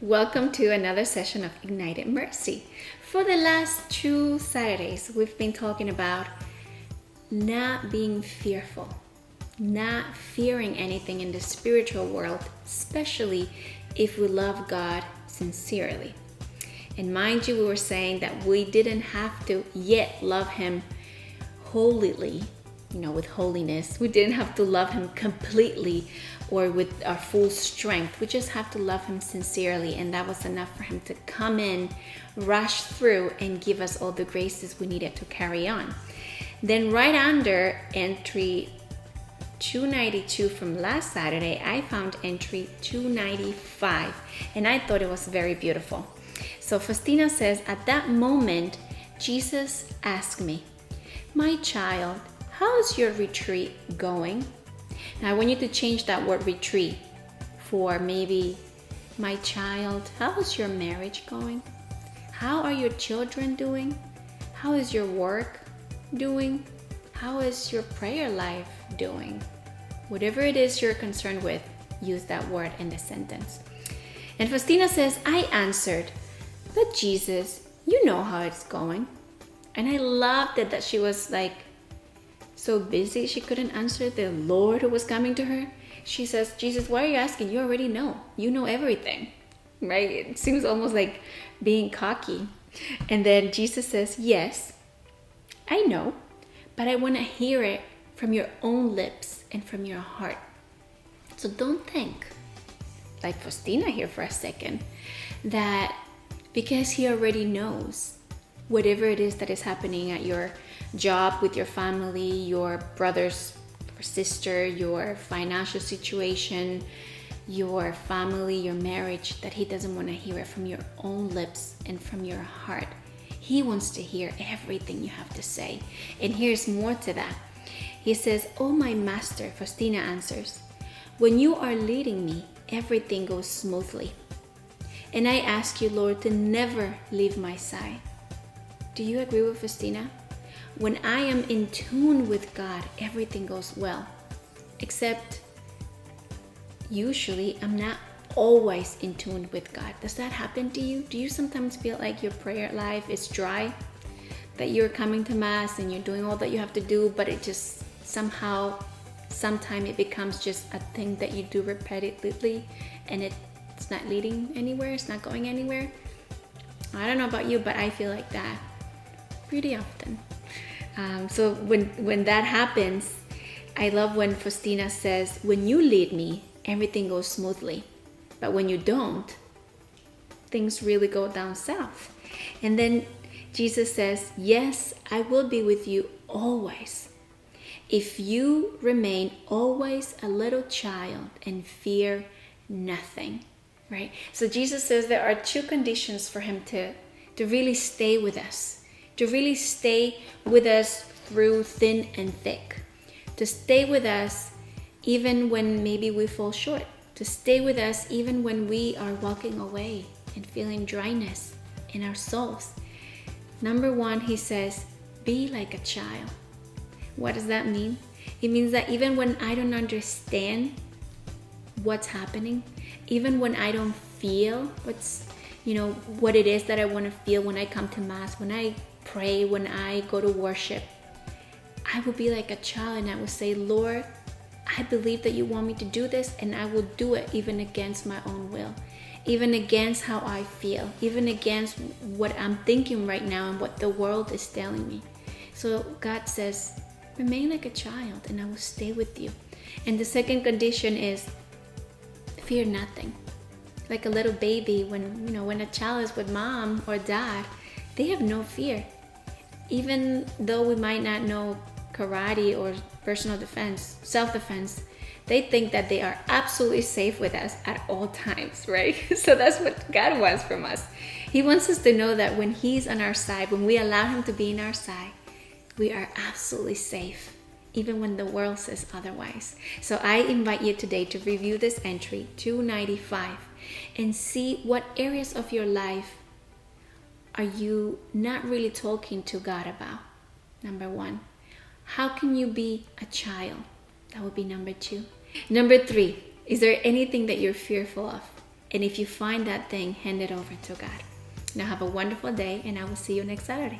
Welcome to another session of Ignited Mercy. For the last 2 Saturdays, we've been talking about not being fearful, not fearing anything in the spiritual world, especially if we love God sincerely. And mind you, we were saying that we didn't have to yet love Him holily, with holiness. We didn't have to love Him completely or with our full strength. We just have to love Him sincerely, and that was enough for Him to come in, rush through, and give us all the graces we needed to carry on. Then right under entry 292 from last Saturday, I found entry 295, and I thought it was very beautiful. So Faustina says, at that moment, Jesus asked me, "My child, how is your retreat going?" Now I want you to change that word retreat for maybe, "My child, how is your marriage going? How are your children doing? How is your work doing? How is your prayer life doing?" Whatever it is you're concerned with, use that word in the sentence. And Faustina says, I answered, "But Jesus, you know how it's going." And I loved it that she was like so busy she couldn't answer the Lord who was coming to her. She says, "Jesus, why are you asking? You already know. You know everything." Right? It seems almost like being cocky. And then Jesus says, "Yes, I know, but I want to hear it from your own lips and from your heart. So don't think, like Faustina here for a second, that because He already knows whatever it is that is happening at your job, with your family, your brothers or sister, your financial situation, your family, your marriage, that He doesn't want to hear it from your own lips and from your heart. He wants to hear everything you have to say. And here's more to that. He says, "Oh, my master," Faustina answers, "when you are leading me, everything goes smoothly. And I ask you, Lord, to never leave my side." Do you agree with Faustina? When I am in tune with God, everything goes well. Except, usually, I'm not always in tune with God. Does that happen to you? Do you sometimes feel like your prayer life is dry? That you're coming to Mass and you're doing all that you have to do, but it just sometime it becomes just a thing that you do repetitively, and it's not leading anywhere, it's not going anywhere? I don't know about you, but I feel like that pretty often. So when that happens, I love when Faustina says, "When you lead me, everything goes smoothly. But when you don't, things really go down south." And then Jesus says, "Yes, I will be with you always. If you remain always a little child and fear nothing." Right? So Jesus says there are 2 conditions for Him to really stay with us. To really stay with us through thin and thick. To stay with us even when maybe we fall short. To stay with us even when we are walking away and feeling dryness in our souls. Number 1, He says, be like a child. What does that mean? It means that even when I don't understand what's happening, even when I don't feel what it is that I want to feel when I come to Mass, when I pray, when I go to worship, I will be like a child and I will say, "Lord, I believe that you want me to do this, and I will do it even against my own will, even against how I feel, even against what I'm thinking right now and what the world is telling me." So God says, remain like a child and I will stay with you. And the second condition is fear nothing. Like a little baby, when a child is with mom or dad, they have no fear. Even though we might not know karate or personal defense, self-defense, they think that they are absolutely safe with us at all times, right? So that's what God wants from us. He wants us to know that when He's on our side, when we allow Him to be in our side, we are absolutely safe, even when the world says otherwise. So I invite you today to review this entry, 295, and see what areas of your life are you not really talking to God about. Number 1. How can you be a child? That would be number 2. Number 3. Is there anything that you're fearful of? And if you find that thing, hand it over to God. Now have a wonderful day, and I will see you next Saturday.